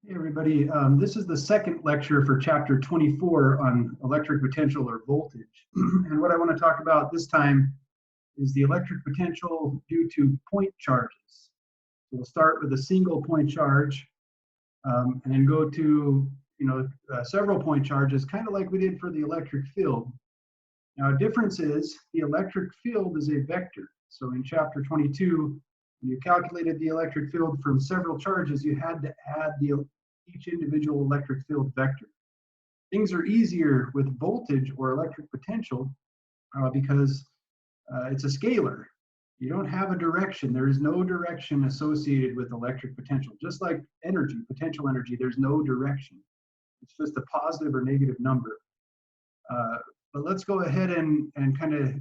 Hey everybody, this is the second lecture for chapter 24 on electric potential or voltage. And what I want to talk about this time is the electric potential due to point charges. So we'll start with a single point charge and then go to several point charges, kind of like we did for the electric field. Now, a difference is the electric field is a vector. So in chapter 22, when you calculated the electric field from several charges, you had to add each individual electric field vector. Things are easier with voltage or electric potential because it's a scalar. You don't have a direction. There is no direction associated with electric potential. Just like energy, potential energy, there's no direction. It's just a positive or negative number. But let's go ahead and kind of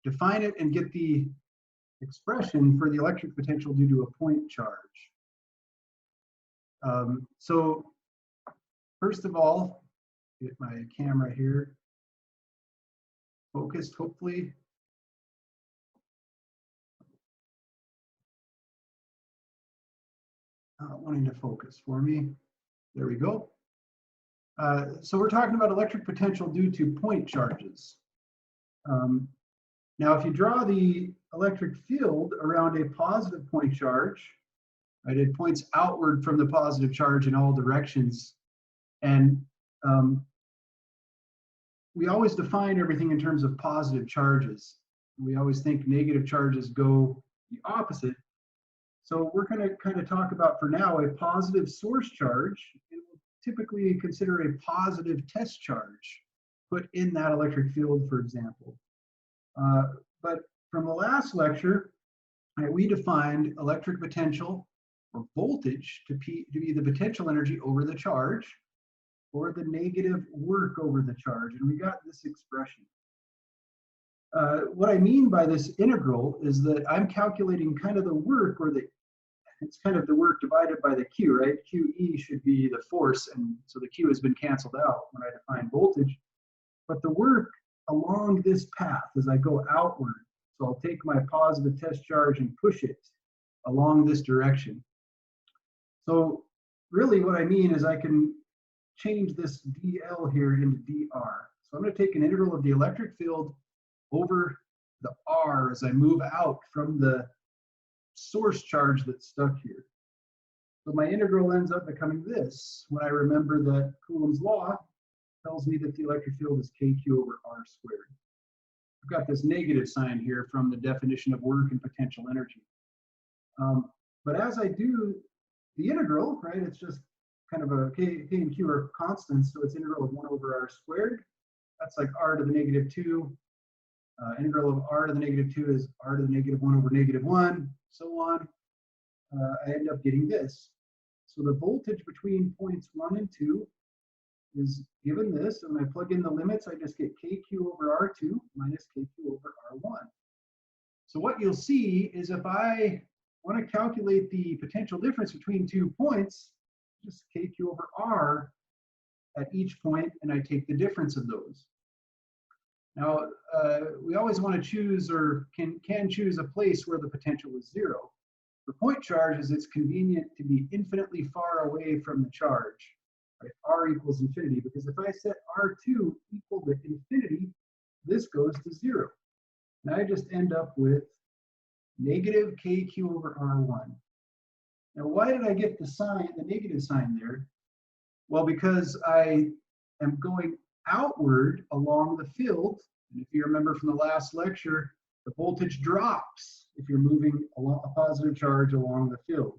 define it and get the expression for the electric potential due to a point charge. So first of all, get my camera here focused, hopefully. Not wanting to focus for me. There we go. So we're talking about electric potential due to point charges. Now, if you draw the electric field around a positive point charge, right, it points outward from the positive charge in all directions. And we always define everything in terms of positive charges. We always think negative charges go the opposite. So we're going to kind of talk about, for now, a positive source charge. And we'll typically consider a positive test charge put in that electric field, for example. But from the last lecture, we defined electric potential or voltage to be the potential energy over the charge, or the negative work over the charge, and we got this expression. What I mean by this integral is that I'm calculating kind of the work, or it's kind of the work divided by the Q, right? QE should be the force, and so the Q has been canceled out when I define voltage. But the work along this path as I go outward, so I'll take my positive test charge and push it along this direction. So really what I mean is I can change this dl here into dr. So I'm going to take an integral of the electric field over the r as I move out from the source charge that's stuck here. So my integral ends up becoming this when I remember that Coulomb's law tells me that the electric field is kq over r squared. I've got this negative sign here from the definition of work and potential energy. But as I do the integral, right, it's just kind of a k and q are constants, so it's integral of 1 over r squared. That's like r to the negative 2. Integral of r to the negative 2 is r to the negative 1 over negative 1, so on. I end up getting this. So the voltage between points 1 and 2 is given this, and when I plug in the limits, I just get kq over r2 minus kq over r1. So what you'll see is if I want to calculate the potential difference between 2 points, just kq over r at each point, and I take the difference of those. Now, we always want to choose, or can choose, a place where the potential is 0. For point charges, it's convenient to be infinitely far away from the charge, right? R equals infinity, because if I set R2 equal to infinity, this goes to 0. And I just end up with negative kq over r1. Now, why did I get the sign, the negative sign there? Well, because I am going outward along the field, and if you remember from the last lecture, the voltage drops if you're moving along a positive charge along the field.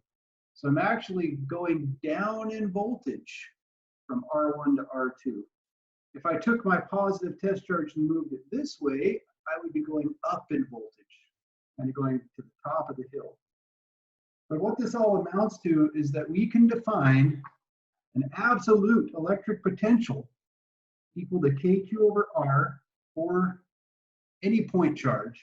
So I'm actually going down in voltage from R1 to R2. If I took my positive test charge and moved it this way, I would be going up in voltage, kind of going to the top of the hill. But what this all amounts to is that we can define an absolute electric potential equal to kq over r for any point charge.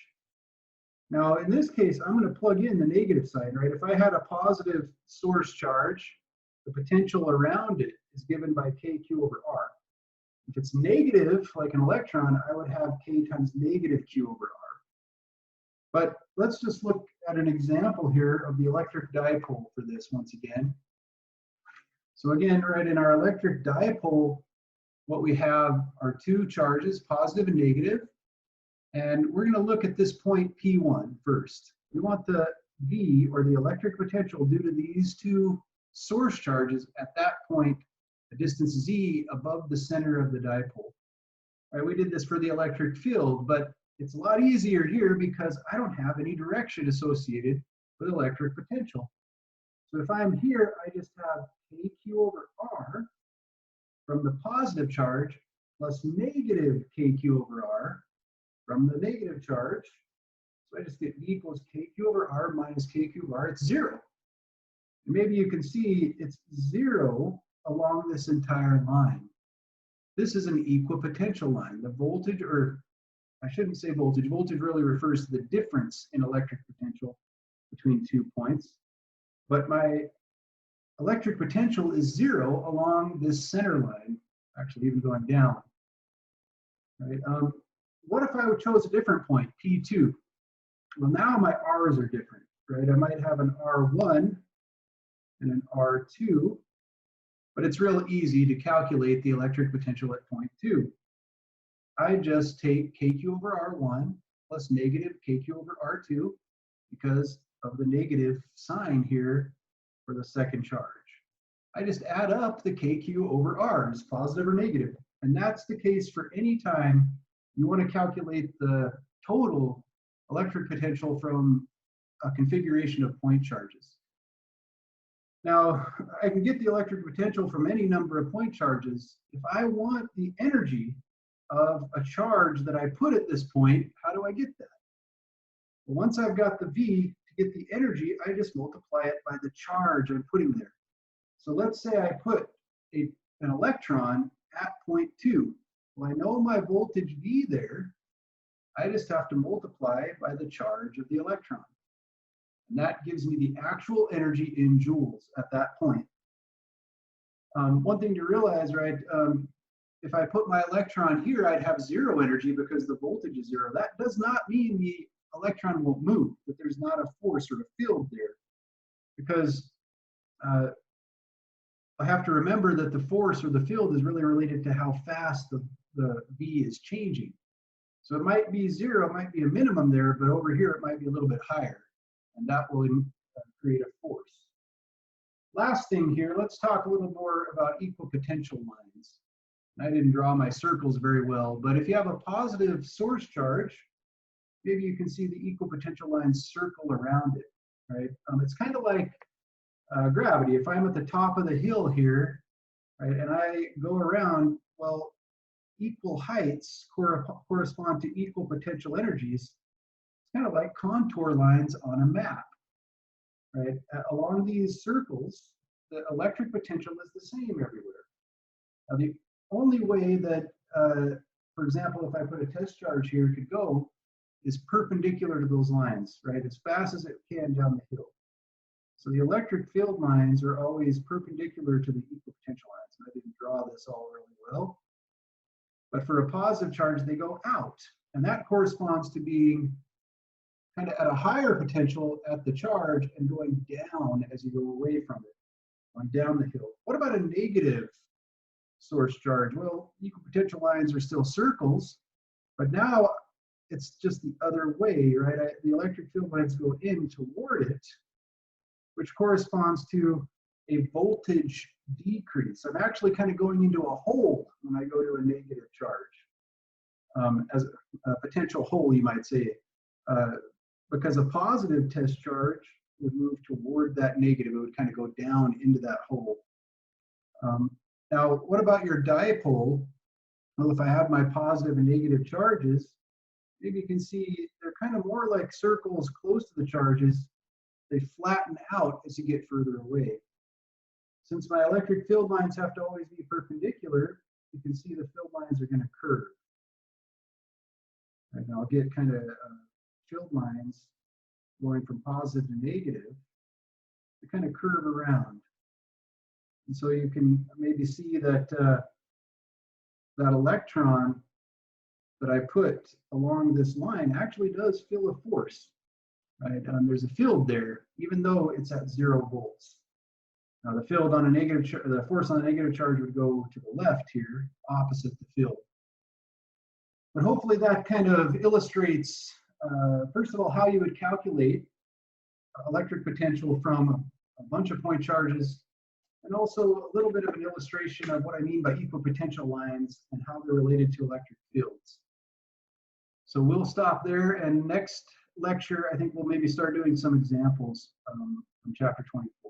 Now, in this case, I'm going to plug in the negative side, right? If I had a positive source charge, the potential around it is given by kq over r. If it's negative, like an electron, I would have k times negative q over r. But let's just look at an example here of the electric dipole for this once again. So again, right, in our electric dipole, what we have are two charges, positive and negative. And we're going to look at this point P1 first. We want the V, or the electric potential, due to these two source charges at that point, a distance Z above the center of the dipole. All right, we did this for the electric field, but it's a lot easier here because I don't have any direction associated with electric potential. So if I'm here, I just have KQ over R from the positive charge plus negative KQ over R from the negative charge. So I just get V equals KQ over R minus KQ over R. It's 0. And maybe you can see it's 0 along this entire line. This is an equipotential line. The voltage, or I shouldn't say voltage, voltage really refers to the difference in electric potential between 2 points. But my electric potential is 0 along this center line, actually even going down. Right? What if I chose a different point, P2? Well, now my R's are different, right? I might have an R1 and an R2, but it's real easy to calculate the electric potential at point 2. I just take KQ over R1 plus negative KQ over R2 because of the negative sign here for the second charge. I just add up the KQ over R's, positive or negative. And that's the case for any time you want to calculate the total electric potential from a configuration of point charges. Now, I can get the electric potential from any number of point charges. If I want the energy of a charge that I put at this point, how do I get that? Well, once I've got the V, to get the energy, I just multiply it by the charge I'm putting there. So let's say I put an electron at point 2. Well, I know my voltage V there. I just have to multiply by the charge of the electron. And that gives me the actual energy in joules at that point. One thing to realize, right, if I put my electron here, I'd have 0 energy because the voltage is 0. That does not mean the electron won't move, that there's not a force or a field there. Because I have to remember that the force or the field is really related to how fast the V is changing. So it might be 0, it might be a minimum there, but over here it might be a little bit higher. And that will create a force. Last thing here, let's talk a little more about equipotential lines. I didn't draw my circles very well, but if you have a positive source charge, maybe you can see the equipotential lines circle around it, right? It's kind of like gravity. If I'm at the top of the hill here, right, and I go around, well, equal heights correspond to equal potential energies. It's kind of like contour lines on a map, right? Along these circles, the electric potential is the same everywhere. Now, the only way that, for example, if I put a test charge here, could go is perpendicular to those lines, right? As fast as it can down the hill. So the electric field lines are always perpendicular to the equipotential lines. And I didn't draw this all really well. But for a positive charge, they go out. And that corresponds to being kind of at a higher potential at the charge and going down as you go away from it, going down the hill. What about a negative source charge? Well, equipotential lines are still circles, but now it's just the other way, right? The electric field lines go in toward it, which corresponds to a voltage decrease. I'm actually kind of going into a hole when I go to a negative charge, as a potential hole, you might say, because a positive test charge would move toward that negative. It would kind of go down into that hole. Now, what about your dipole? Well, if I have my positive and negative charges, maybe you can see they're kind of more like circles close to the charges. They flatten out as you get further away. Since my electric field lines have to always be perpendicular, you can see the field lines are going to curve. And I'll get kind of field lines going from positive to negative. They kind of curve around. And so you can maybe see that that electron that I put along this line actually does feel a force, right? There's a field there, even though it's at 0 volts. Now the field on a negative, the force on a negative charge would go to the left here, opposite the field. But hopefully that kind of illustrates, first of all, how you would calculate electric potential from a bunch of point charges, and also a little bit of an illustration of what I mean by equipotential lines and how they're related to electric fields. So we'll stop there, and next lecture, I think we'll maybe start doing some examples from chapter 24.